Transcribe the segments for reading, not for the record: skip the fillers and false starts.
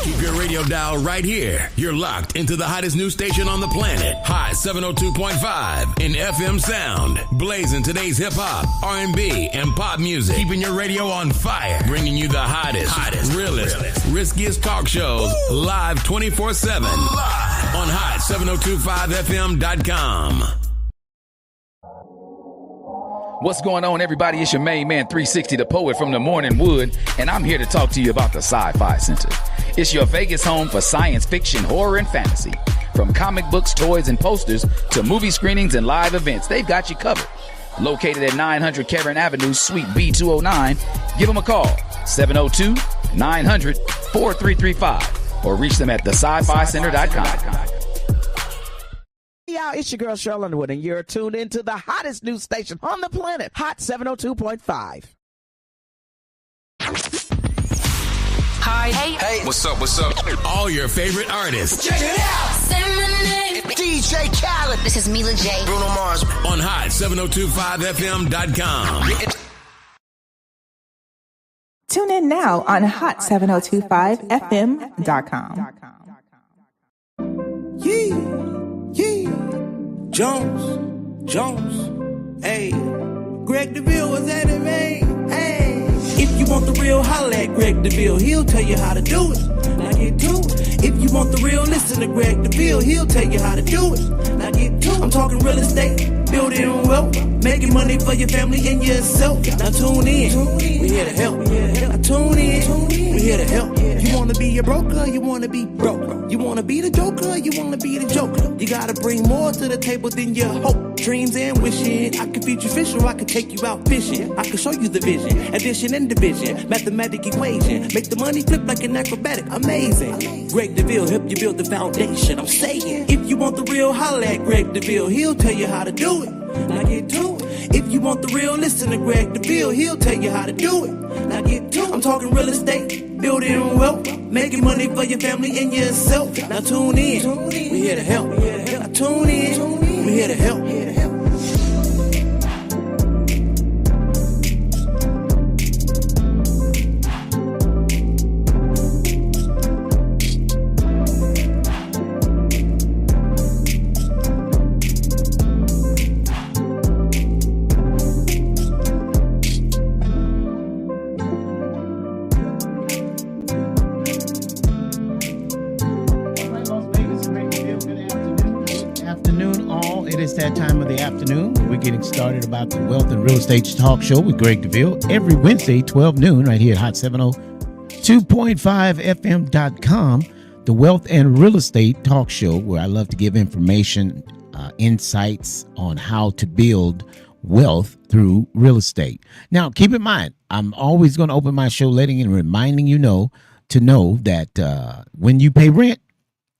Keep your radio dial right here. You're locked into the hottest news station on the planet. Hot 702.5 in FM sound. Blazing today's hip-hop, R&B, and pop music. Keeping your radio on fire. Bringing you the hottest, realest, riskiest talk shows live 24/7 on hot7025fm.com. What's going on, everybody? It's your main man, 360, the poet from the Morning Wood, and I'm here to talk to you about the Sci-Fi Center. It's your Vegas home for science fiction, horror, and fantasy. From comic books, toys, and posters to movie screenings and live events, they've got you covered. Located at 900 Caron Avenue, Suite B209, give them a call, 702-900-4335, or reach them at thescificenter.com. Y'all, it's your girl Cheryl Underwood, and you're tuned into the hottest news station on the planet, Hot 702.5. Hi. Hey. What's up? All your favorite artists. Check it out. Say my name. DJ Khaled. This is Mila J. Bruno Mars. On hot7025fm.com. Tune in now on hot7025fm.com. Jones, hey, Greg Deville was at it, man, hey. If you want the real, holla at Greg Deville, he'll tell you how to do it. Now get to it. If you want the real, listen to Greg Deville, he'll tell you how to do it. Now get to it. I'm talking real estate, building wealth, making money for your family and yourself. Now tune in, we here to help. Now tune in, we here to help. You wanna be a broker, you wanna be broke. You wanna be the joker, you wanna be the joker. You gotta bring more to the table than your hope, dreams, and wishing. I can feed you fish or I can take you out fishing. I can show you the vision, addition and division, mathematic equation. Make the money flip like an acrobatic, amazing. Greg Deville help you build the foundation, I'm saying. If you want the real, holla at Greg Deville, he'll tell you how to do it. Now get to it. If you want the real, listen to Greg Deville, he'll tell you how to do it. Now get to it. I'm talking real estate, building wealth, making money for your family and yourself. Now tune in, we here to help. Now tune in, we here to help. We're getting started about the Wealth and Real Estate Talk Show with Greg Deville every Wednesday, 12 noon, right here at Hot 702.5fm.com. The Wealth and Real Estate Talk Show, where I love to give information, insights on how to build wealth through real estate. Now, keep in mind, I'm always going to open my show letting and reminding you to know that when you pay rent,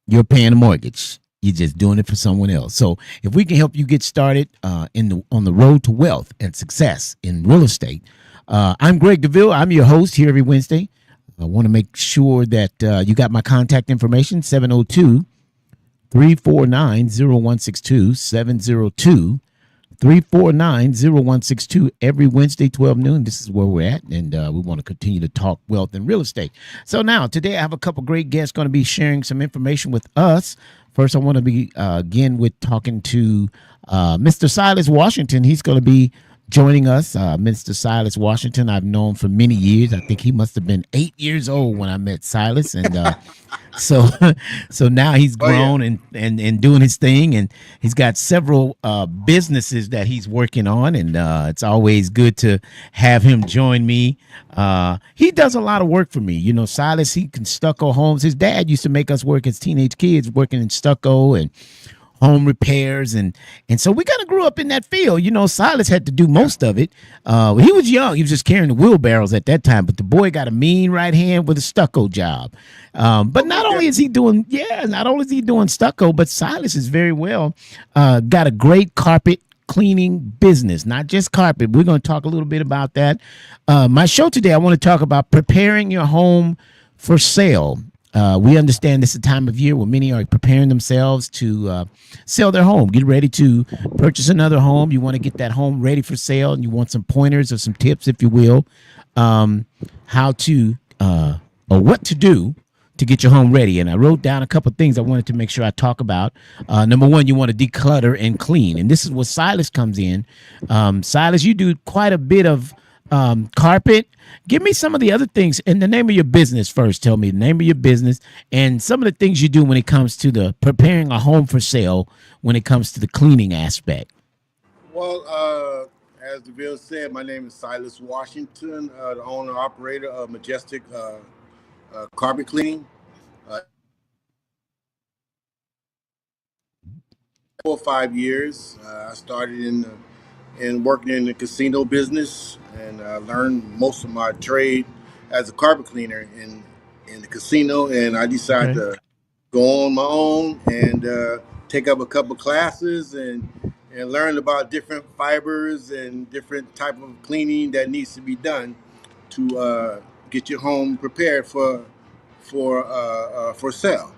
you're paying a mortgage. You're just doing it for someone else. So if we can help you get started on the road to wealth and success in real estate, I'm Greg Deville. I'm your host here every Wednesday. I want to make sure that you got my contact information, 702-349-0162, 702-349-0162 every Wednesday, 12 noon. This is where we're at, and we want to continue to talk wealth and real estate. So now, today I have a couple great guests going to be sharing some information with us. First, I want to be, talking to Mr. Silas Washington. He's going to be joining us. Mr. Silas Washington, I've known for many years. I think he must have been 8 years old when I met Silas. And so now he's grown and doing his thing. And he's got several businesses that he's working on. And it's always good to have him join me. He does a lot of work for me. You know, Silas, he can stucco homes. His dad used to make us work as teenage kids working in stucco and home repairs, and so we kind of grew up in that field. You know, Silas had to do most of it. He was young; he was just carrying the wheelbarrows at that time. But the boy got a mean right hand with a stucco job. But not only is he doing stucco, but Silas is very well got a great carpet cleaning business, not just carpet. We're going to talk a little bit about that. My show today, I want to talk about preparing your home for sale. We understand this is a time of year where many are preparing themselves to sell their home, get ready to purchase another home. You want to get that home ready for sale, and you want some pointers or some tips, if you will, how to or what to do to get your home ready. And I wrote down a couple things I wanted to make sure I talk about. Number one, you want to declutter and clean. And this is where Silas comes in. Silas, you do quite a bit of carpet. Give me some of the other things and the name of your business first. Tell me the name of your business and some of the things you do when it comes to the preparing a home for sale, when it comes to the cleaning aspect. Well, as Deville said, my name is Silas Washington, the owner operator of Majestic Carpet Cleaning. 4 or 5 years. I started in working in the casino business, and I learned most of my trade as a carpet cleaner in the casino. And I decided Okay. to go on my own and take up a couple classes and learn about different fibers and different type of cleaning that needs to be done to get your home prepared for sale.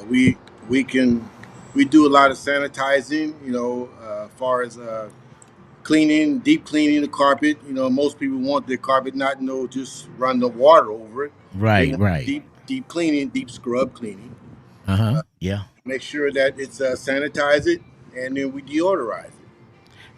We do a lot of sanitizing, as far as cleaning, deep cleaning the carpet. Most people want their carpet not just run the water over it. They Right, want right. deep cleaning, deep scrub cleaning. Uh-huh. Yeah. Make sure that it's sanitize it, and then we deodorize it.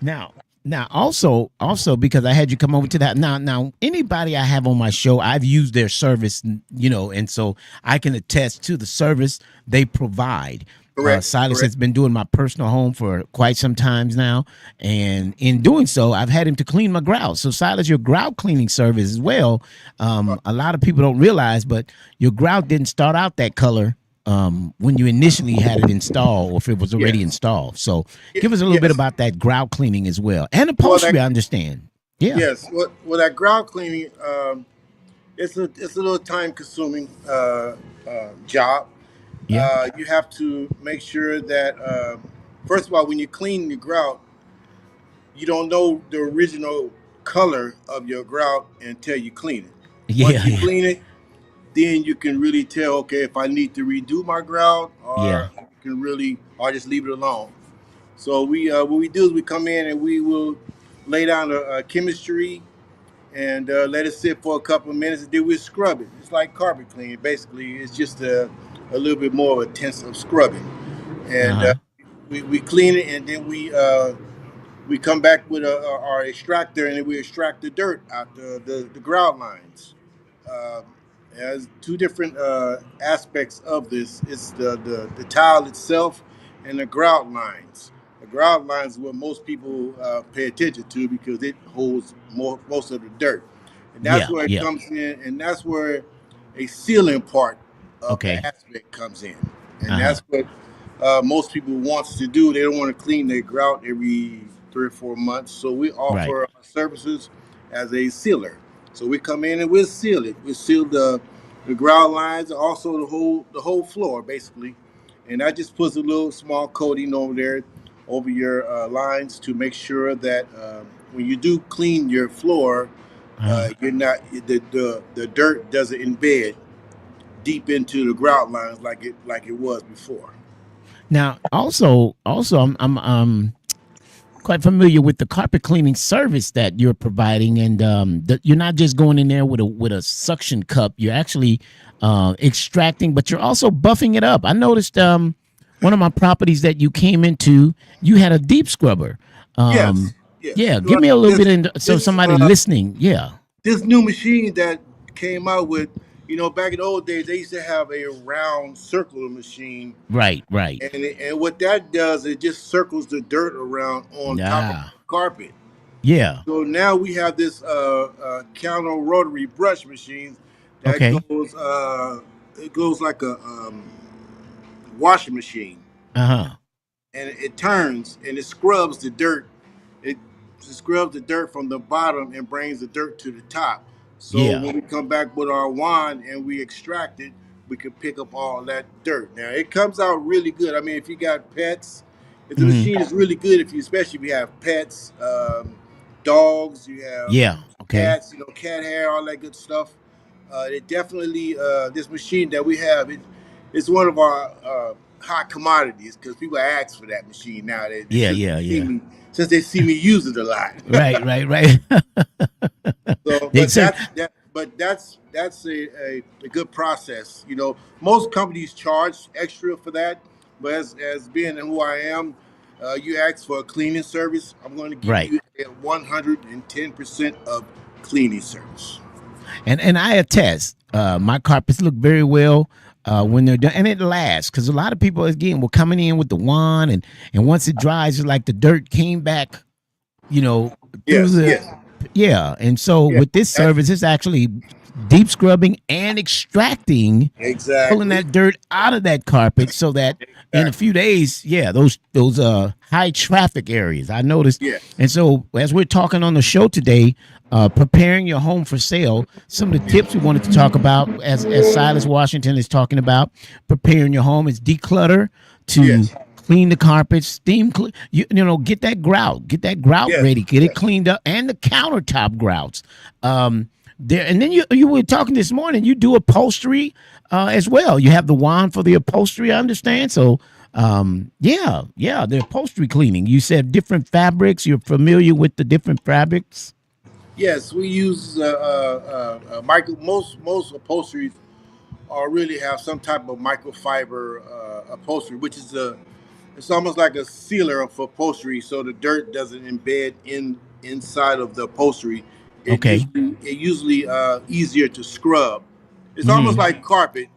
Now, also because I had you come over to that. Now, anybody I have on my show, I've used their service, and so I can attest to the service they provide. Correct. Silas Correct. has been doing my personal home for quite some times now, and in doing so, I've had him to clean my grout. So, Silas, your grout cleaning service as well. A lot of people don't realize, but your grout didn't start out that color when you initially had it installed, or if it was already Yes. installed. So give us a little bit Yes. about that grout cleaning as well. And upholstery, I understand. Yeah. Yes. Well, that grout cleaning, it's a little time consuming job. Yeah. You have to make sure that first of all, when you clean the grout, you don't know the original color of your grout until you clean it. Yeah. Once you Yeah. clean it, then you can really tell, okay, if I need to redo my grout, Yeah. or you can really, or just leave it alone. So what we do is we come in and we will lay down a chemistry and let it sit for a couple of minutes, and then we scrub it. It's like carpet cleaning, basically. It's just a little bit more of a intensive scrubbing, and Uh-huh. we clean it, and then we come back with our extractor, and then we extract the dirt out the grout lines. Um, there's two different aspects of this. It's the tile itself and the grout lines. The grout lines is what most people pay attention to because it holds most of the dirt, and that's Yeah. where it Yeah. comes in, and that's where a sealing part of Okay. the aspect comes in, and Uh-huh. that's what most people wants to do. They don't want to clean their grout every 3 or 4 months, so we Right. offer our services as a sealer. So we come in and we'll seal it. We seal the grout lines, also the whole floor basically, and that just puts a little small coating over there over your lines to make sure that when you do clean your floor, Uh-huh. you're not the dirt doesn't embed deep into the grout lines like it was before. Now, also, I'm quite familiar with the carpet cleaning service that you're providing, and that you're not just going in there with a suction cup. You're actually extracting, but you're also buffing it up. I noticed one of my properties that you came into, you had a deep scrubber. Yes, yes. Yeah, give me a little This, bit so this somebody listening. Yeah. this new machine that came out with, back in the old days, they used to have a round circular machine, Right. Right. and what that does, it just circles the dirt around on top of Yeah. the carpet. Yeah. So now we have this counter rotary brush machine that Okay. goes like a washing machine, Uh huh. and it turns and it scrubs the dirt. It scrubs the dirt from the bottom and brings the dirt to the top. So Yeah. when we come back with our wand and we extract it, we can pick up all that dirt. Now it comes out really good. I mean, if you got pets, if the Hmm. machine is really good, especially if you have pets, dogs, you have Yeah. Okay. cats, cat hair, all that good stuff. It definitely this machine that we have, it's one of our hot commodities because people ask for that machine nowadays. Yeah. Yeah. Yeah. Since they see me use it a lot. Right. Right. Right. So, They but say- that's that. but that's a good process. Most companies charge extra for that, but as being who I am, you ask for a cleaning service, I'm going to give Right. you a 110% of cleaning service. And I attest, my carpets look very well when they're done, and it lasts because a lot of people again were coming in with the wand, and once it dries, it's like the dirt came back, through Yes, the yes, yeah. And so yes. with this That's service, it's actually deep scrubbing and extracting, pulling exactly, that dirt out of that carpet so that in a exactly. few days, yeah, those high traffic areas I noticed. Yes, And so as we're talking on the show today, preparing your home for sale, some of the tips we wanted to talk about as Silas Washington is talking about preparing your home is declutter to yes, clean the carpets, get that grout yes, ready, get it yes. cleaned up, and the countertop grouts. There, and then you were talking this morning. You do upholstery as well. You have the wand for the upholstery, I understand. So, the upholstery cleaning. You said different fabrics. You're familiar with the different fabrics. Yes, we use micro. Most upholsteries really have some type of microfiber upholstery, which is it's almost like a sealer of upholstery, so the dirt doesn't embed inside of the upholstery. Okay. It usually easier to scrub. It's almost Hmm. like carpet,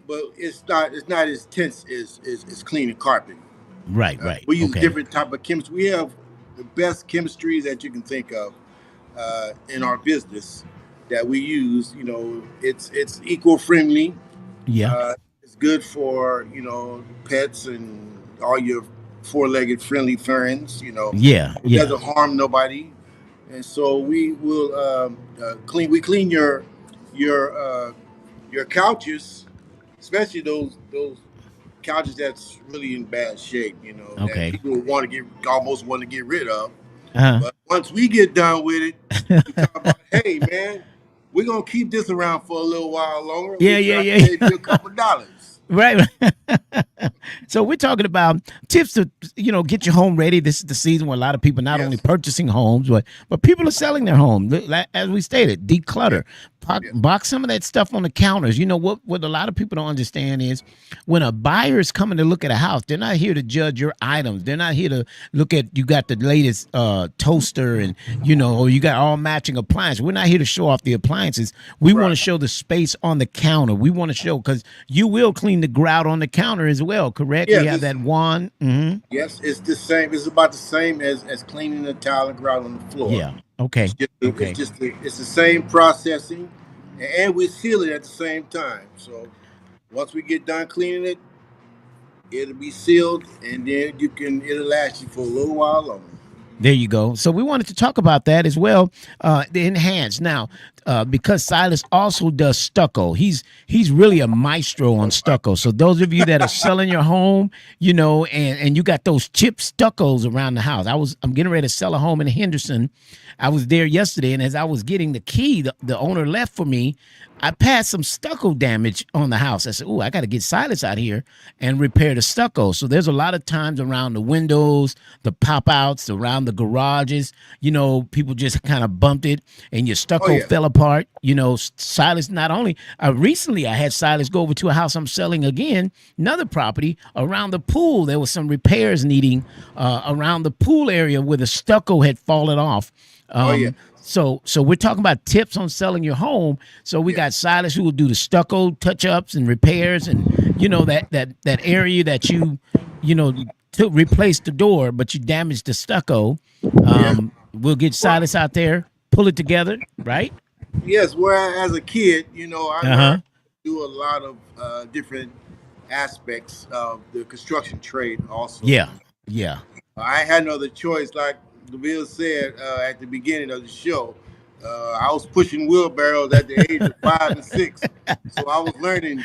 but it's not as tense as cleaning carpet. Right. Right. We use Okay. different type of chemistry. We have the best chemistries that you can think of in our business that we use. It's eco friendly. Yeah. It's good for pets and all your four-legged friendly friends. Yeah. It Yeah. doesn't harm nobody, and so we will clean. We clean your your couches, especially those couches that's really in bad shape. That Okay. people almost want to get rid of. Uh-huh. But once we get done with it, we talk about, hey man, we're gonna keep this around for a little while longer. Yeah. We Yeah. try to Yeah. save you a couple dollars. Right. So we're talking about tips to get your home ready. This is the season where a lot of people not only Yes, purchasing homes, but people are selling their home. As we stated, yes, declutter, yes, box some of that stuff on the counters. What a lot of people don't understand is when a buyer is coming to look at a house, they're not here to judge your items. They're not here to look at you got the latest toaster and or you got all matching appliances. We're not here to show off the appliances. We want to right. show the space on the counter. We want to show because you will clean the grout on the counter as well, correct? We Yes, have that wand. Hmm. yes, it's the same. It's about the same as cleaning the tile and grout on the floor. Yeah. Okay. It's Okay. just it's the same processing, and we seal it at the same time. So once we get done cleaning it, it'll be sealed, and then it'll last you for a little while longer. There you go. So we wanted to talk about that as well. The enhance now, because Silas also does stucco. He's really a maestro on stucco. So those of you that are selling your home, and you got those chip stuccos around the house. I'm getting ready to sell a home in Henderson. I was there yesterday, and as I was getting the key, the owner left for me. I passed some stucco damage on the house. I said, "Oh, I got to get Silas out here and repair the stucco." So there's a lot of times around the windows, the pop outs, around the garages. People just kind of bumped it, and your Oh stucco yeah, fell apart. Silas not only recently I had Silas go over to a house I'm selling again, another property around the pool. There was some repairs needing around the pool area where the stucco had fallen off. oh yeah, So we're talking about tips on selling your home. So we yeah, got Silas who will do the stucco touch ups and repairs, and that area that to replace the door, but you damaged the stucco. yeah. We'll get Well, Silas out there, pull it together, right? yes. Where as a kid, I Uh learned huh. to do a lot of different aspects of the construction trade. Also, Yeah. Yeah. I had no other choice. Like Deville said at the beginning of the show, I was pushing wheelbarrows at the age of 5 and 6, so I was learning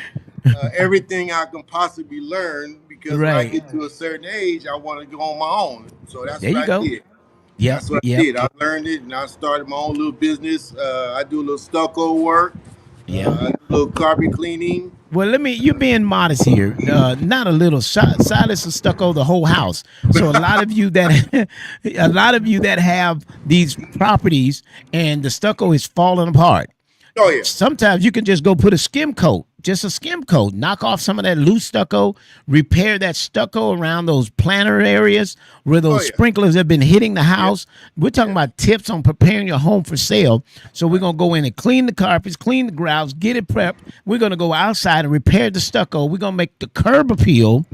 everything I can possibly learn. Because when I Right. get to a certain age, I want to go on my own. So that's There what you I go. did. Yep. That's what I Yep. did. I learned it, and I started my own little business. I do a little stucco work, Yep. I do a little carpet cleaning. Well, you're being modest here. Not a little. Silas is stucco the whole house. So a lot of you that, a lot of you that have these properties and the stucco is falling apart. Oh yeah. Sometimes you can just go put a skim coat, just a skim coat, knock off some of that loose stucco, repair that stucco around those planter areas where those sprinklers have been hitting the house. We're talking about tips on preparing your home for sale. So we're going to go in and clean the carpets, clean the grouts, get it prepped. We're going to go outside and repair the stucco. We're going to make the curb appeal.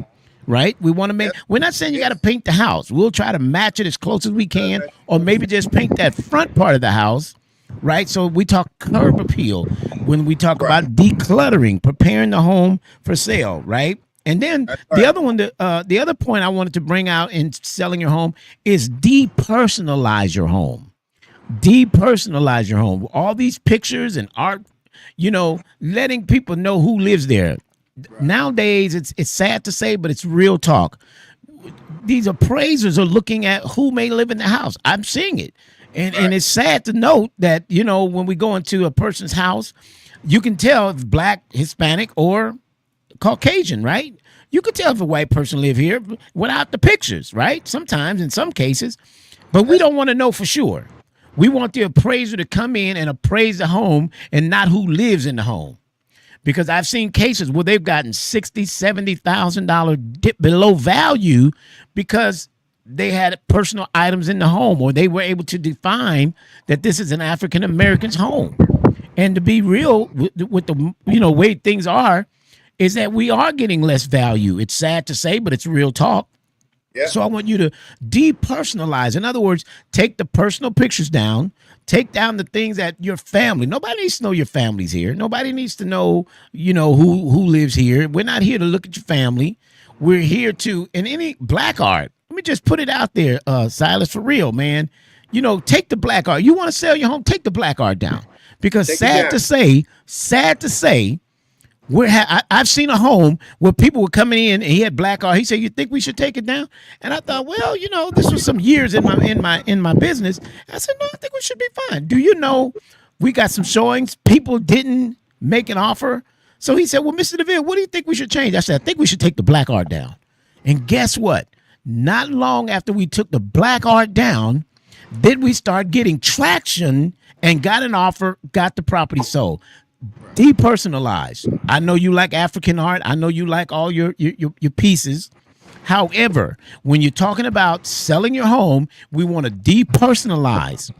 Right? We want to make, we're not saying you got to paint the house. We'll try to match it as close as we can, or maybe just paint that front part of the house. Right? So we talk curb appeal when we talk about decluttering, preparing the home for sale. Right? And then the other one, the other point I wanted to bring out in selling your home is depersonalize your home. Depersonalize your home. All these pictures and art, letting people know who lives there. Nowadays, it's sad to say, but it's real talk. These appraisers are looking at who may live in the house. I'm seeing it. And it's sad to note that, when we go into a person's house, you can tell if Black, Hispanic, or Caucasian, right? You can tell if a white person live here without the pictures, right? Sometimes, in some cases. But we don't want to know for sure. We want the appraiser to come in and appraise the home and not who lives in the home. Because I've seen cases where they've gotten $60,000, $70,000 dip below value because they had personal items in the home, or they were able to define that this is an African American's home. And to be real with the way things are, is that we are getting less value. It's sad to say, but it's real talk. Yeah. So I want you to depersonalize. In other words, take the personal pictures down. Take down the things that your family. Nobody needs to know your family's here. Nobody needs to know, who lives here. We're not here to look at your family. We're here to, in any Black art. Let me just put it out there, Silas, for real, man. Take the Black art. You want to sell your home? Take the Black art down. Because sad to say, I've seen a home where people were coming in and he had Black art. He said, "You think we should take it down?" And I thought, well, this was some years in my business. I said, "No, I think we should be fine." Do you know we got some showings? People didn't make an offer. So he said, "Well, Mr. Deville, what do you think we should change?" I said, "I think we should take the Black art down." And guess what? Not long after we took the Black art down, did we start getting traction and got an offer, got the property sold. Depersonalized. I know you like African art. I know you like all your pieces. However, when you're talking about selling your home, we want to depersonalize.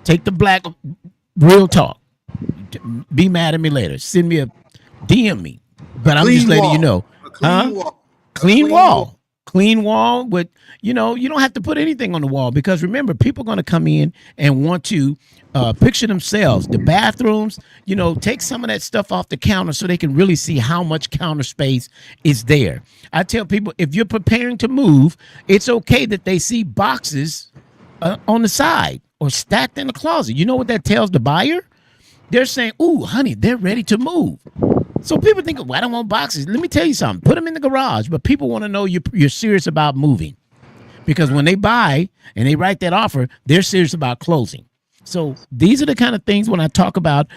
Take the Black, real talk. Be mad at me later. Send me DM me. But I'm just letting you know. Clean wall. Clean wall with, you don't have to put anything on the wall, because remember, people are going to come in and want to picture themselves. The bathrooms, take some of that stuff off the counter so they can really see how much counter space is there. I tell people, if you're preparing to move, it's okay that they see boxes on the side or stacked in the closet. You know what that tells the buyer? They're saying, "Ooh, honey, they're ready to move." So people think, "Well, I don't want boxes." Let me tell you something. Put them in the garage, but people want to know you're serious about moving. Because when they buy and they write that offer, they're serious about closing. So these are the kind of things when I talk about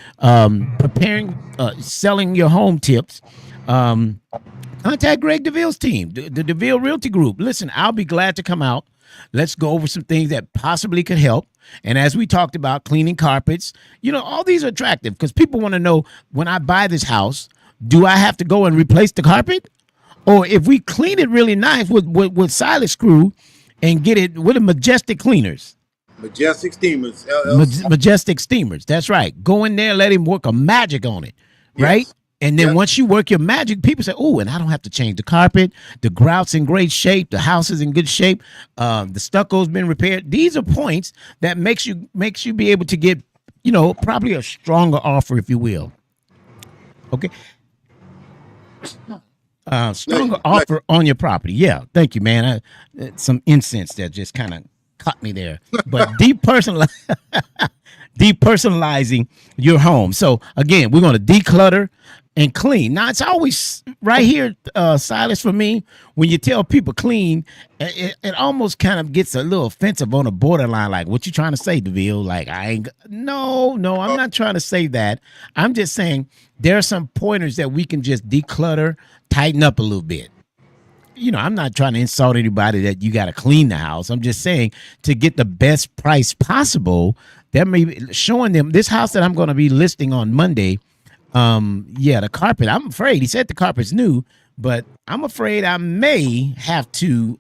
preparing, selling your home tips. Contact Greg Deville's team, the Deville Realty Group. Listen, I'll be glad to come out. Let's go over some things that possibly could help. And as we talked about, cleaning carpets, all these are attractive because people want to know, when I buy this house, do I have to go and replace the carpet? Or if we clean it really nice with Silas screw and get it with the Majestic cleaners. Majestic Steamers. Majestic Steamers. That's right. Go in there, let him work a magic on it. Right? And then once you work your magic, people say, "Oh, and I don't have to change the carpet. The grout's in great shape. The house is in good shape. The stucco's been repaired." These are points that makes you be able to get, probably a stronger offer, if you will. Okay. Stronger offer on your property. Yeah. Thank you, man. Some incense that just kind of caught me there. But depersonalizing your home. So again, we're going to declutter and clean. Now, it's always right here, Silas, for me, when you tell people clean, it almost kind of gets a little offensive on a borderline. Like, what you trying to say, Deville? Like, no, I'm not trying to say that. I'm just saying there are some pointers that we can just declutter, tighten up a little bit. I'm not trying to insult anybody that you got to clean the house. I'm just saying, to get the best price possible, That may be showing them this house that I'm going to be listing on Monday. Yeah, the carpet. I'm afraid he said the carpet's new, but I'm afraid I may have to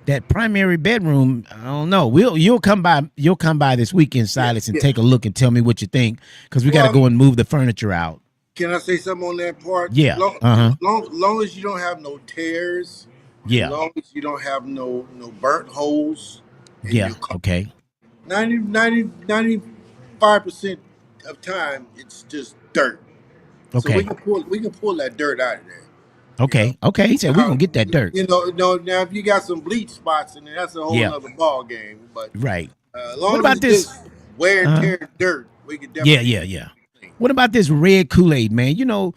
that primary bedroom. I don't know. You'll come by. You'll come by this weekend, Silas, and take a look and tell me what you think because we got to go and move the furniture out. Can I say something on that part? Yeah. Long as you don't have no tears. Yeah. As long as you don't have no burnt holes. Yeah. Okay. 95% of time it's just dirt. Okay. So we can pull that dirt out of there. Okay. You know? Okay. He said we're gonna get that dirt. No. Now if you got some bleach spots in there, that's a whole other ball game. But right. Long what about as this just wear and tear dirt? We could definitely. Yeah. What about this red Kool-Aid, man? You know,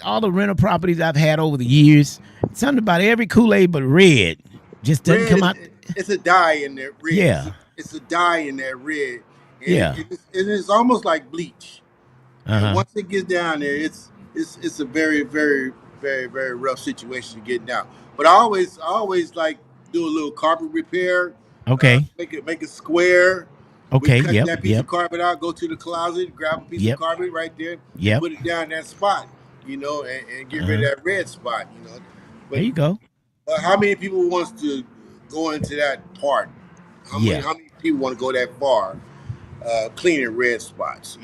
all the rental properties I've had over the years, something about every Kool-Aid but red just doesn't come out. It's a dye in there, red. Yeah. It's a dye in that red. And it's almost like bleach. Uh-huh. Once it gets down there, it's a very, very, very, very rough situation to get down. But I always like do a little carpet repair. Okay. Make it square. Okay. We cut that piece of carpet out, go to the closet, grab a piece of carpet right there, put it down that spot, and get rid of that red spot, But, there you go. How many people wants to go into that part? How many people want to go that far cleaning red spots?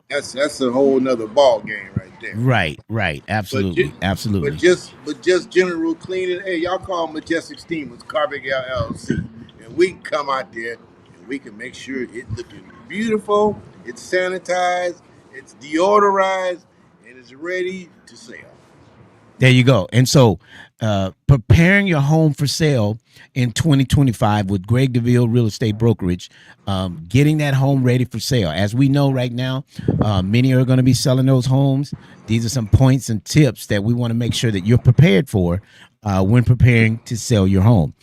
That's a whole nother ball game right there. Right. Absolutely. But just general cleaning. Hey, y'all call Majestic Steamers, Carpet LLC, and we can come out there. We can make sure it's looking beautiful, it's sanitized, it's deodorized, and it's ready to sell. There you go. And so preparing your home for sale in 2025 with Greg Deville Real Estate Brokerage, getting that home ready for sale. As we know right now, many are going to be selling those homes. These are some points and tips that we want to make sure that you're prepared for when preparing to sell your home.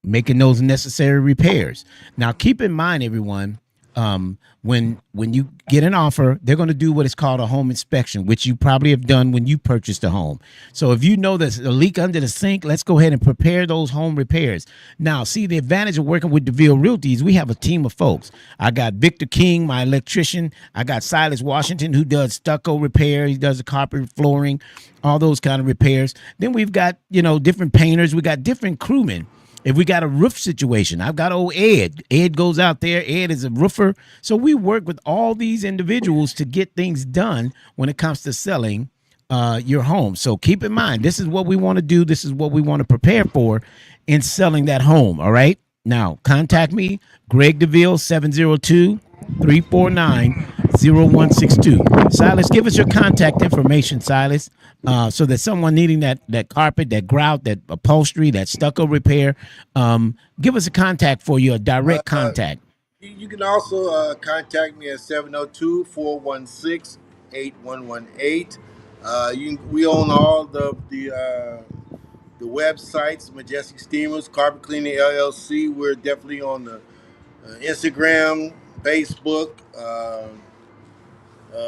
Making those necessary repairs. Now, keep in mind, everyone, when you get an offer, they're going to do what is called a home inspection, which you probably have done when you purchased a home. So if you know there's a leak under the sink, let's go ahead and prepare those home repairs. Now, see, the advantage of working with Deville Realty is we have a team of folks. I got Victor King, my electrician. I got Silas Washington, who does stucco repair. He does the carpet, flooring, all those kind of repairs. Then we've got, different painters. We got different crewmen. If we got a roof situation, I've got old Ed. Ed goes out there. Ed is a roofer. So we work with all these individuals to get things done when it comes to selling your home. So keep in mind, this is what we want to do. This is what we want to prepare for in selling that home. All right. Now, contact me, Greg Deville, 702-349-0162. Silas, give us your contact information, Silas, so that someone needing that carpet, that grout, that upholstery, that stucco repair, give us a contact for you, a direct contact. You can also contact me at 702-416-8118. We own all the websites, Majestic Steamers, Carpet Cleaning LLC. We're definitely on the Instagram, Facebook,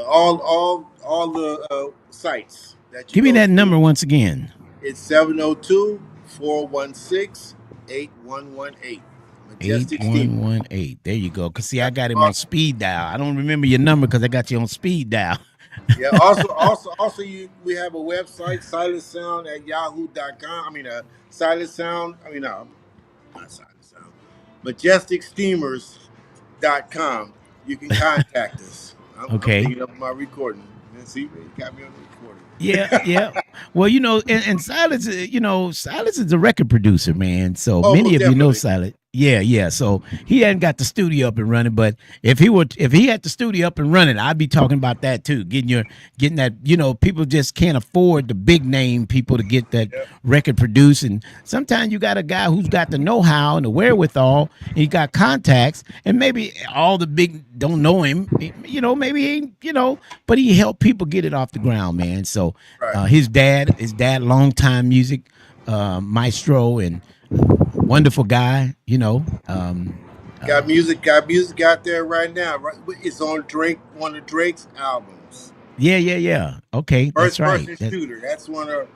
all the sites. Give me that number once again. It's 702-416-8118. Majestic 8118. There you go. Cause see, I got him on speed dial. I don't remember your number because I got you on speed dial. Yeah. Also, we have a website, silentsound@yahoo.com. Not Silent Sound. MajesticSteamers.com. You can contact us. I'm picking up my recording. See, you got me on the recording. Yeah. Well, and Silas, Silas is a record producer, man. So many of you know Silas. Yeah. So he hadn't got the studio up and running, but if he had the studio up and running, I'd be talking about that too. Getting that, people just can't afford the big name people to get that record produced. And sometimes you got a guy who's got the know-how and the wherewithal, and he got contacts, and maybe all the big don't know him, maybe he ain't, but he helped people get it off the ground, man. So his dad, longtime music maestro and wonderful guy, got music out there right now. Right, it's on one of Drake's albums. Yeah. Okay, that's right. First Person Shooter. That's one of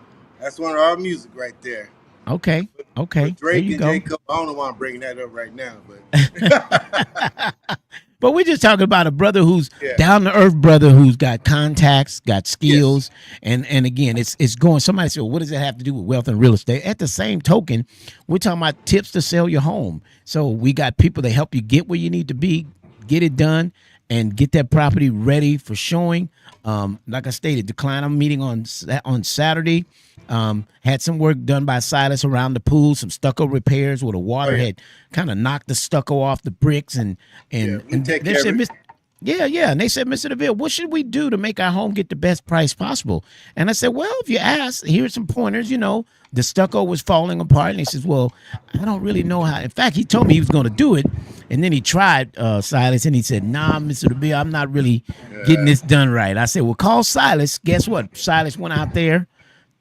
our music right there. Okay. Okay. But There Drake you and go. Jacob, I don't know why I'm bringing that up right now, but But we're just talking about a brother who's yeah. down to earth brother who's got contacts, got skills, Yes. and again, it's going. Somebody said, well, what does that have to do with wealth and real estate? At the same token, we're talking about tips to sell your home. So we got people that help you get where you need to be, get it done, and get that property ready for showing. Like I stated, the client I'm meeting on Saturday had some work done by Silas around the pool, some stucco repairs where the water had kind of knocked the stucco off the bricks, and we take they care said, of it. yeah. And they said, Mr. Deville, what should we do to make our home get the best price possible? And I said, well, if you ask, here's some pointers. You know, the stucco was falling apart. And he says, well, I don't really know how. In fact, he told me he was going to do it. And then he tried, Silas, and he said, nah, Mr. Deville, I'm not really getting this done right. I said, well, call Silas. Guess what? Silas went out there,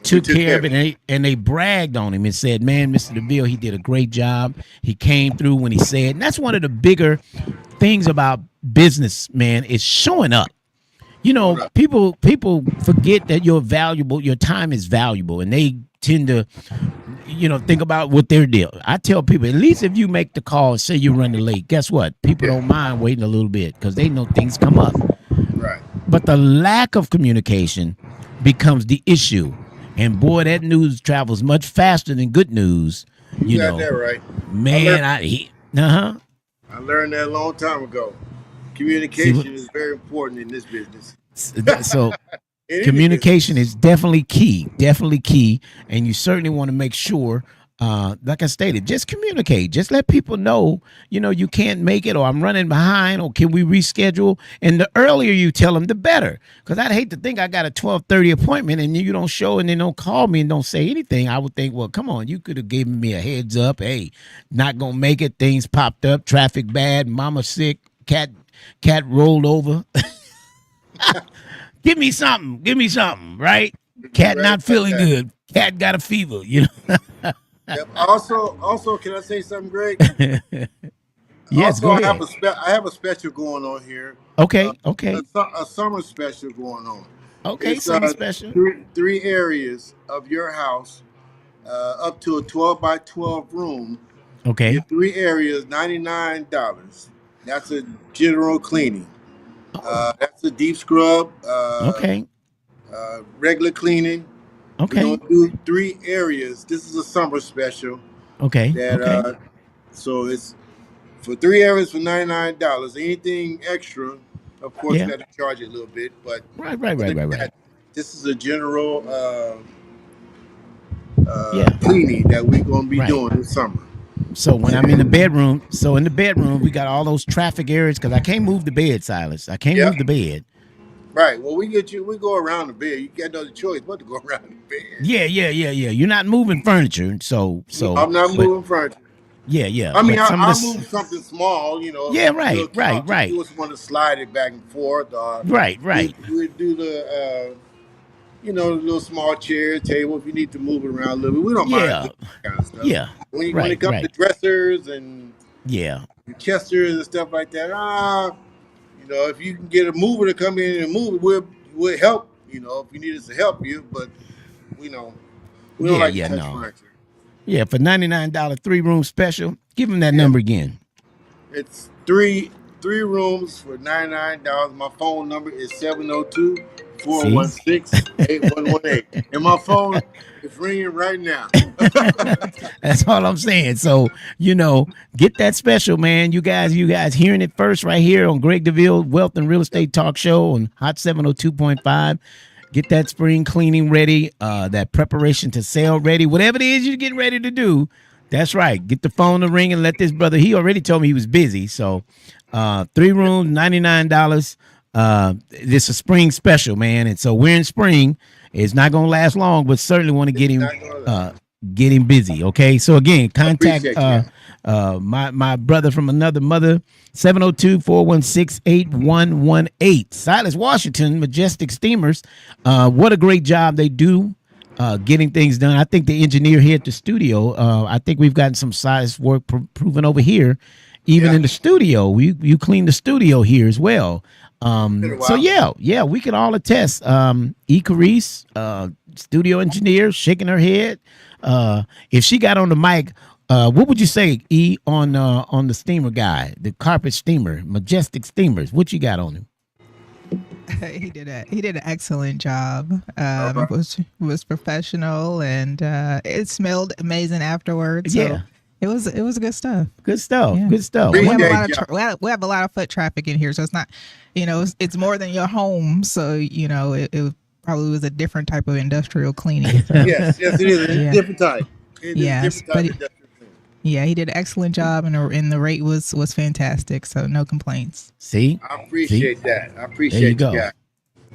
took care of it, and they bragged on him and said, man, Mr. Deville, he did a great job. He came through when he said. And that's one of the bigger things about business, man, is showing up. You know, people forget that you're valuable, your time is valuable, and they tend to, you know, think about what they're doing. I tell people, at least if you make the call and say you're running late, guess what? People don't mind waiting a little bit because they know things come up. Right. But the lack of communication becomes the issue. And boy, that news travels much faster than good news. You got know, that right. Man, I learned that a long time ago. Communication is very important in this business. So communication is definitely key, and you certainly want to make sure, like I stated, just communicate. Just let people know, you know, you can't make it, or I'm running behind, or can we reschedule? And the earlier you tell them, the better. Because I'd hate to think I got a 12:30 appointment and you don't show and then don't call me and don't say anything. I would think, well, come on, you could have given me a heads up. Hey, not gonna make it. Things popped up. Traffic bad. Mama sick. Cat rolled over. Give me something, right? Cat not feeling good. Cat got a fever, you know. Yep. Also, can I say something, Greg? Yes, go ahead. I have a special going on here. Okay. A summer special going on. Okay, it's, summer special. Three areas of your house, up to a 12 by 12 room. Okay. Your 3 areas, $99. That's a general cleaning. That's a deep scrub. Regular cleaning. Okay. We're gonna do 3 areas. This is a summer special. Okay. So it's for 3 areas for $99. Anything extra, of course, you got to charge it a little bit. But right. This is a general cleaning that we're gonna be doing this summer. So when I'm in the bedroom, we got all those traffic areas because I can't move the bed, Silas. I can't move the bed. Right. Well, we go around the bed. You got no choice but to go around the bed. Yeah. You're not moving furniture, so I'm not moving furniture. Yeah. I mean, I'll move something small, you know. Yeah, right. You just want to slide it back and forth. Right. We do the, the little small chair, table. If you need to move it around a little bit, we don't mind that kind of stuff. Yeah. When it comes to dressers and chesters and stuff like that, if you can get a mover to come in and move it, we'll help. If you need us to help you, but we don't like to touch furniture. Yeah, for $99 3-room special. Give them that number again. It's three rooms for $99. My phone number is 702-416-8118. And my phone is ringing right now. That's all I'm saying. So, get that special, man. You guys hearing it first right here on Greg Deville Wealth and Real Estate Talk Show on Hot 702.5. Get that spring cleaning ready, that preparation to sell ready, whatever it is you're getting ready to do. That's right. Get the phone to ring and let this brother. He already told me he was busy. So 3 rooms, $99. This is a spring special, man. And so we're in spring. It's not going to last long, but certainly want to get him busy. Okay. So again, contact my brother from another mother, 702-416-8118. Silas Washington, Majestic Steamers. What a great job they do. Getting things done. I think the engineer here at the studio, I think we've gotten some size work proven over here. Even in the studio, you clean the studio here as well. So we can all attest. Carice, studio engineer, shaking her head. If she got on the mic, what would you say, E, on the steamer guy, the carpet steamer, Majestic Steamers? What you got on him? He did an excellent job. Right. Was professional, and it smelled amazing afterwards. So Yeah. it was good stuff. Good stuff. Yeah. Good stuff. Great We have, a day, lot of Jeff. we have a lot of foot traffic in here, so it's not, it's more than your home. So it probably was a different type of industrial cleaning. So, Yes, it is. It's Yeah. different type. It is Yes, different type but of it- industrial cleaning. yeah, he did an excellent job, and the rate was fantastic. So no complaints. See? I appreciate that. I appreciate There you go. guys.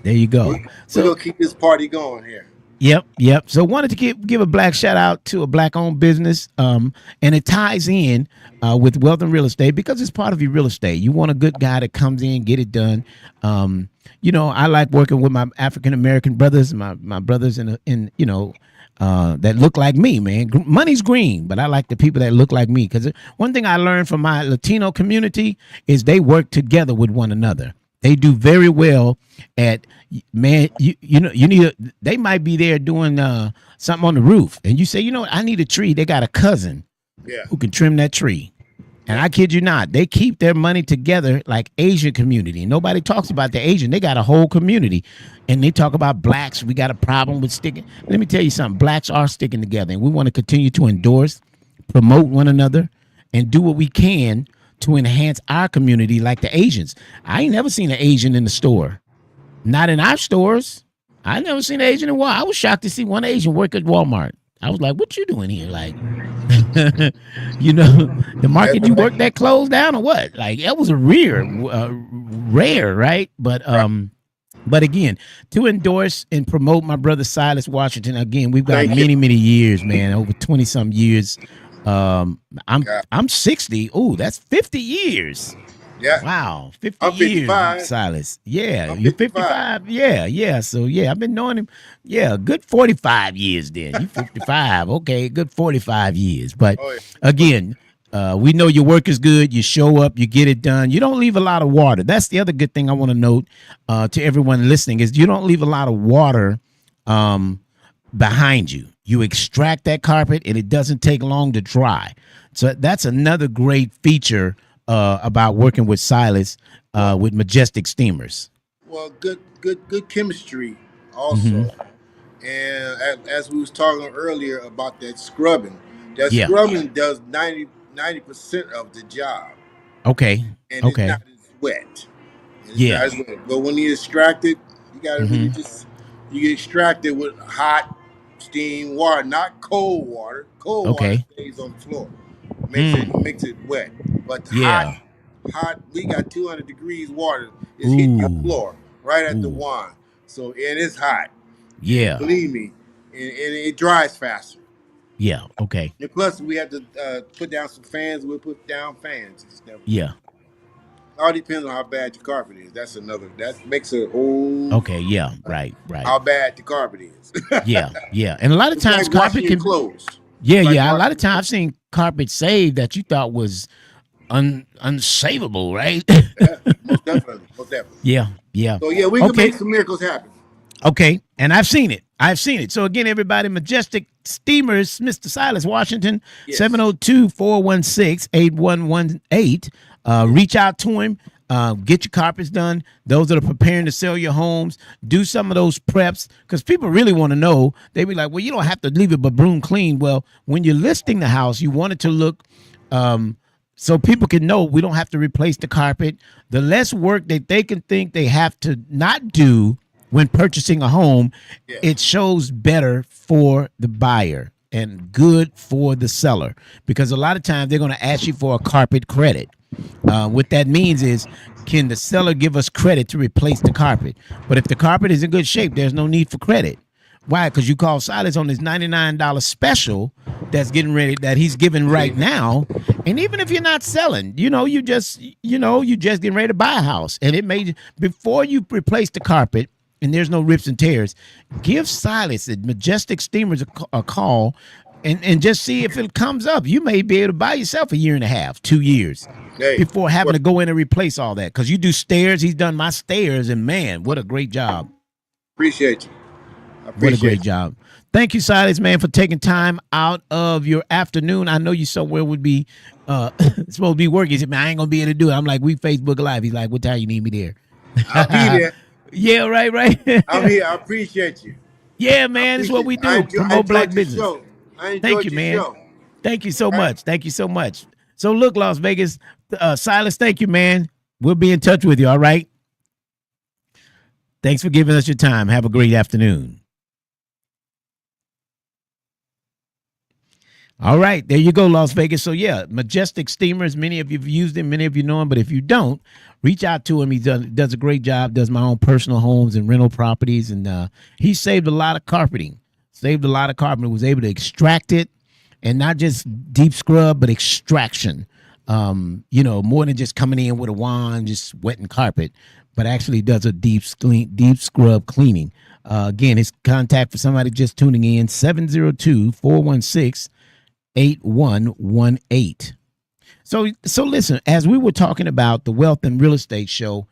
There you go. We're So, gonna keep this party going here. Yep. So wanted to give a black shout out to a black owned business. And it ties in with wealth and real estate because it's part of your real estate. You want a good guy that comes in, get it done. I like working with my African American brothers, my brothers in that look like me, man. Money's green, but I like the people that look like me, because one thing I learned from my Latino community is they work together with one another. They do very well at, man, they might be there doing something on the roof, and you say, I need a tree. They got a cousin who can trim that tree. And I kid you not, they keep their money together like Asian community. Nobody talks about the Asian. They got a whole community. And they talk about blacks. We got a problem with sticking. Let me tell you something. Blacks are sticking together. And we want to continue to endorse, promote one another, and do what we can to enhance our community like the Asians. I ain't never seen an Asian in the store. Not in our stores. I never seen an Asian in Walmart. I was shocked to see one Asian work at Walmart. I was like, what you doing here? Like, the market you work that closed down or what? Like, that was a rare, right? But again, to endorse and promote my brother Silas Washington, again, we've got many years, man, over 20 some years. I'm 60. Oh, that's 50 years. Yeah. Wow. 50 I'm 55. years, Silas. Yeah. I'm You're 55. 55. Yeah. So, I've been knowing him. Yeah. Good 45 years then. You 55. Okay. Good 45 years. But again, we know your work is good. You show up, you get it done. You don't leave a lot of water. That's the other good thing I want to note to everyone listening is you don't leave a lot of water behind you. You extract that carpet and it doesn't take long to dry. So that's another great feature about working with Silas with Majestic Steamers. Well, good chemistry also. And as we was talking earlier about that scrubbing scrubbing does 90% of the job. Okay. And it's not as wet. Not as wet. But when you extract it, you gotta really you extract it with hot steam water, not cold water. Cold water stays on the floor. Makes it wet. But hot, we got 200 degrees water is hitting your floor right at the wand. So, and it's hot. Yeah. Believe me, and it dries faster. Yeah. Okay. And plus, we have to put down some fans. We'll put down fans. Yeah. All depends on how bad your carpet is. That makes a whole. Okay. Yeah. Right. How bad the carpet is. Yeah. And a lot of times like carpet can close. Yeah. A lot of times I've seen carpet saved that you thought was unsavable, right? Most definitely. Yeah. So we can make some miracles happen. Okay, and I've seen it. So again, everybody, Majestic Steamers, Mr. Silas Washington, 702-416-8118. Reach out to him. Get your carpets done. Those that are preparing to sell your homes, do some of those preps, because people really want to know. They be like, well, you don't have to leave it but broom clean. Well, when you're listing the house, you want it to look so people can know we don't have to replace the carpet. The less work that they can think they have to not do when purchasing a home, it shows better for the buyer and good for the seller, because a lot of times they're going to ask you for a carpet credit. What that means is, can the seller give us credit to replace the carpet? But if the carpet is in good shape, there's no need for credit. Why? Because you call Silas on his $99 special that's getting ready, that he's giving right now. And even if you're not selling, you just getting ready to buy a house, and it may, before you replace the carpet and there's no rips and tears, give Silas at Majestic Steamers a call and just see if it comes up. You may be able to buy yourself a year and a half, 2 years before having to go in and replace all that. Because you do stairs. He's done my stairs, and man, what a great job. Appreciate you. What a great you. job. Thank you, Silas, man, for taking time out of your afternoon. I know you somewhere would be supposed to be working. He said, man, I ain't gonna be able to do it. I'm like, we Facebook Live. He's like, what time you need me there? I'll be there. Yeah, right. I'm here. I appreciate you. Yeah, man, it's what we do. I Promote black enjoyed your business. show. I enjoyed Thank you, your man. show. Thank you so All right. much. Thank you so much. So look, Las Vegas, Silas, thank you, man. We'll be in touch with you, all right? Thanks for giving us your time. Have a great afternoon. All right, there you go, Las Vegas. So yeah, Majestic Steamers. Many of you have used him, many of you know him, but if you don't, reach out to him. He does a great job. Does my own personal homes and rental properties, and he saved a lot of carpeting. Was able to extract it, and not just deep scrub, but extraction. More than just coming in with a wand, just wetting carpet, but actually does a deep scrub cleaning. Again, his contact for somebody just tuning in, 702-416-8118. So listen, as we were talking about the Wealth and Real Estate Show,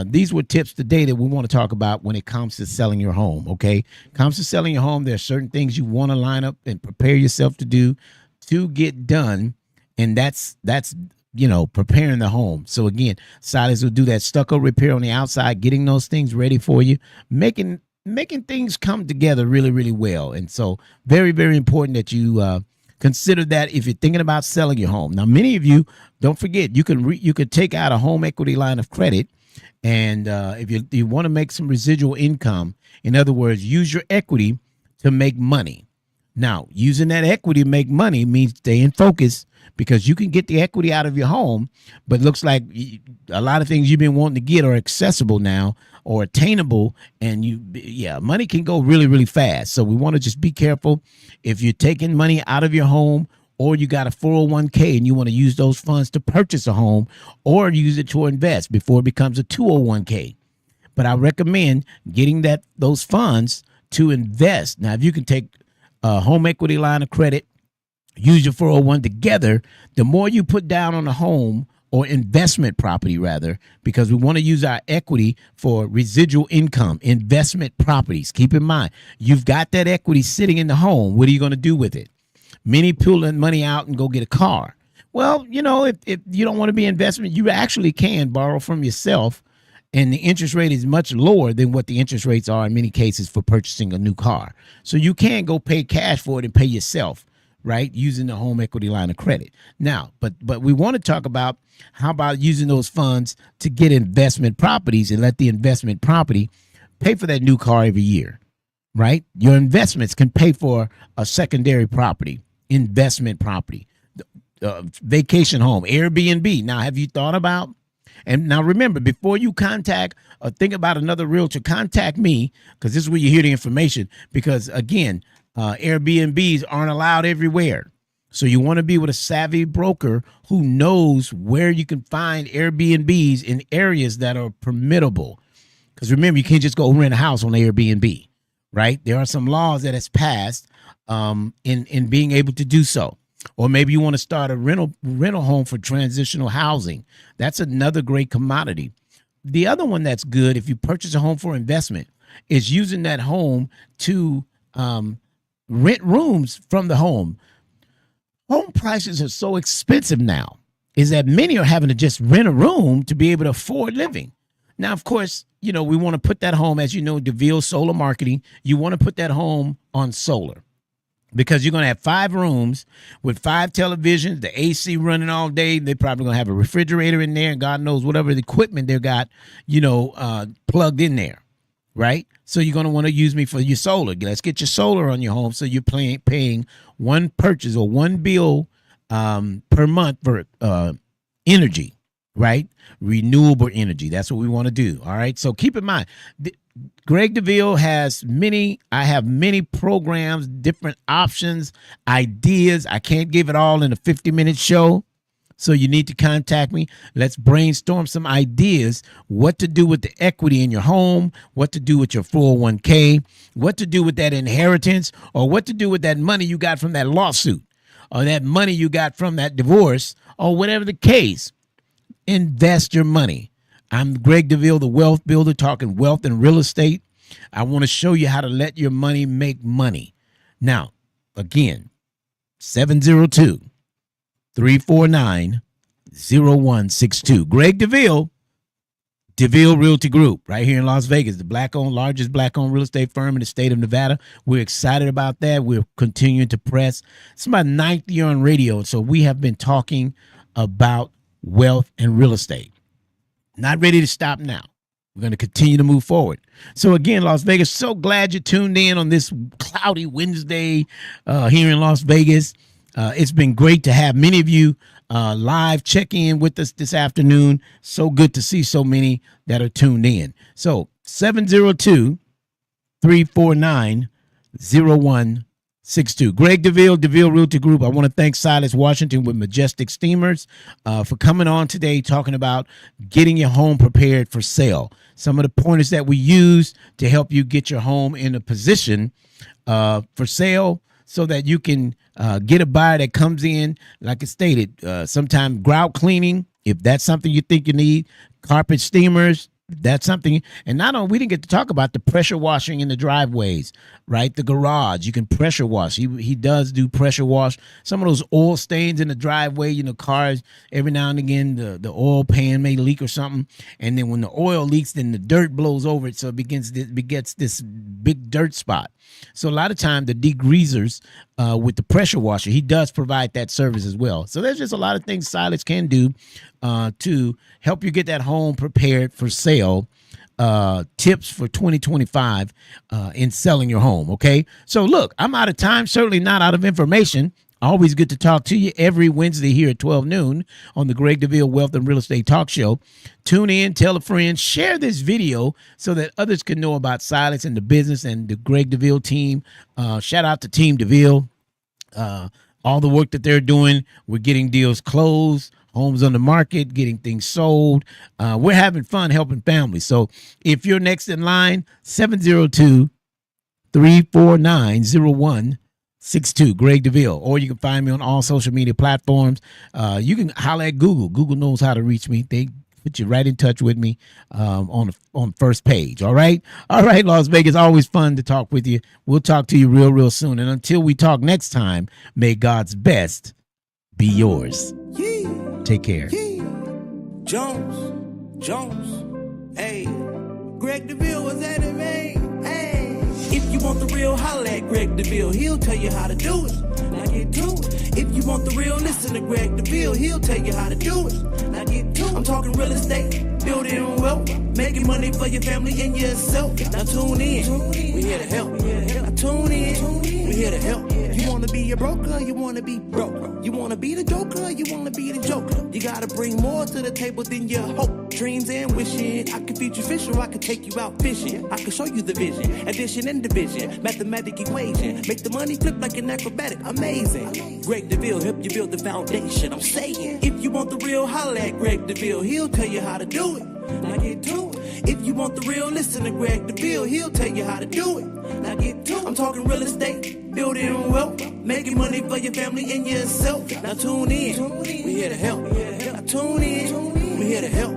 these were tips today that we want to talk about when it comes to selling your home, okay? Comes to selling your home, there are certain things you want to line up and prepare yourself to do to get done, and that's preparing the home. So again, Silas will do that stucco repair on the outside, getting those things ready for you, making things come together really, really well. And so very, very important that you consider that if you're thinking about selling your home. Now, many of you, don't forget, you could take out a home equity line of credit, and if you want to make some residual income, in other words, use your equity to make money. Now, using that equity to make money means staying focused, because you can get the equity out of your home, but it looks like a lot of things you've been wanting to get are accessible now or attainable, and money can go really, really fast. So we want to just be careful. If you're taking money out of your home, or you got a 401k and you want to use those funds to purchase a home or use it to invest before it becomes a 201k. But I recommend getting those funds to invest. Now, if you can take a home equity line of credit, use your 401 together, the more you put down on a home or investment property, rather, because we want to use our equity for residual income, investment properties. Keep in mind, you've got that equity sitting in the home. What are you going to do with it? Many pull that money out and go get a car. Well, if you don't want to be investment, you actually can borrow from yourself, and the interest rate is much lower than what the interest rates are in many cases for purchasing a new car. So you can go pay cash for it and pay yourself, right, using the home equity line of credit. Now, but we want to talk about how about using those funds to get investment properties and let the investment property pay for that new car every year, right? Your investments can pay for a secondary property, investment property, vacation home, Airbnb. Now, have you thought about? And now remember, before you contact or think about another realtor, contact me, because this is where you hear the information. Because again, Airbnbs aren't allowed everywhere. So you want to be with a savvy broker who knows where you can find Airbnbs in areas that are permittable. Because remember, you can't just go rent a house on Airbnb, right? There are some laws that has passed in being able to do so. Or maybe you want to start a rental home for transitional housing. That's another great commodity. The other one that's good, if you purchase a home for investment, is using that home to rent rooms from the home. Home prices are so expensive now, is that many are having to just rent a room to be able to afford living. Now, of course, we want to put that home, as you know, Deville Solar Marketing, you want to put that home on solar, because you're going to have 5 rooms with 5 televisions, the AC running all day. They're probably going to have a refrigerator in there, and God knows whatever the equipment they've got, plugged in there, right? So you're going to want to use me for your solar. Let's get your solar on your home, so you're paying one purchase or one bill per month for energy, right? Renewable energy. That's what we want to do, all right? So keep in mind, Greg Deville has I have many programs, different options, ideas. I can't give it all in a 50-minute show. So you need to contact me. Let's brainstorm some ideas, what to do with the equity in your home, what to do with your 401k, what to do with that inheritance, or what to do with that money you got from that lawsuit, or that money you got from that divorce, or whatever the case. Invest your money. I'm Greg Deville, the Wealth Builder, talking wealth and real estate. I want to show you how to let your money make money. Now, again, 702-349-0162. Greg Deville, Deville Realty Group, right here in Las Vegas, the largest black-owned real estate firm in the state of Nevada. We're excited about that. We're continuing to press. It's my 9th year on radio, so we have been talking about wealth and real estate. Not ready to stop now. We're going to continue to move forward. So again, Las Vegas, so glad you tuned in on this cloudy Wednesday here in Las Vegas. It's been great to have many of you live check in with us this afternoon. So good to see so many that are tuned in. So 702-349-0162. Greg Deville, Deville Realty Group. I want to thank Silas Washington with Majestic Steamers for coming on today, talking about getting your home prepared for sale. Some of the pointers that we use to help you get your home in a position for sale, so that you can get a buyer that comes in, like I stated, sometimes grout cleaning, if that's something you think you need, carpet steamers, that's something. And not only, we didn't get to talk about the pressure washing in the driveways, right? The garage, you can pressure wash. He does do pressure wash. Some of those oil stains in the driveway, cars, every now and again, the oil pan may leak or something. And then when the oil leaks, then the dirt blows over it. So it begets this big dirt spot. So a lot of time the degreasers with the pressure washer, he does provide that service as well. So there's just a lot of things Silas can do to help you get that home prepared for sale. Tips for 2025 in selling your home. Okay. So look, I'm out of time, certainly not out of information. Always good to talk to you every Wednesday here at 12 noon on the Greg Deville Wealth and Real Estate Talk Show. Tune in, tell a friend, share this video so that others can know about Silas and the business and the Greg Deville team. Shout out to Team Deville. All the work that they're doing. We're getting deals closed, homes on the market, getting things sold. We're having fun helping families. So if you're next in line, 702-349-0162, Greg Deville, or you can find me on all social media platforms. You can holler at Google. Google knows how to reach me. They put you right in touch with me on the first page. All right, Las Vegas. Always fun to talk with you. We'll talk to you real soon. And until we talk next time, may God's best be yours. Take care. Jones, hey, Greg Deville was at it, man. Hey, if you want the real, holla at Greg Deville. He'll tell you how to do it. Now get to it. If you want the real, listen to Greg Deville. He'll tell you how to do it. Now get to it. I'm talking real estate, building wealth, making money for your family and yourself. Now tune in. We here to help. Now tune in. We here to help. You wanna be a broker, you wanna be broke. You wanna be the joker, you wanna be the joker. You gotta bring more to the table than your hope, dreams and wishing. I can feed you fish or I can take you out fishing. I can show you the vision, addition and division, mathematic equation. Make the money flip like an acrobatic, amazing. Greg Deville help you build the foundation. I'm saying, if you want the real, holla at Greg Deville. He'll tell you how to do it. Now get to it. If you want the real, listen to Greg Deville. He'll tell you how to do it. Now get to it. I'm talking real estate, building wealth, making money for your family and yourself. Now tune in. We here to help. Now tune in. We here to help.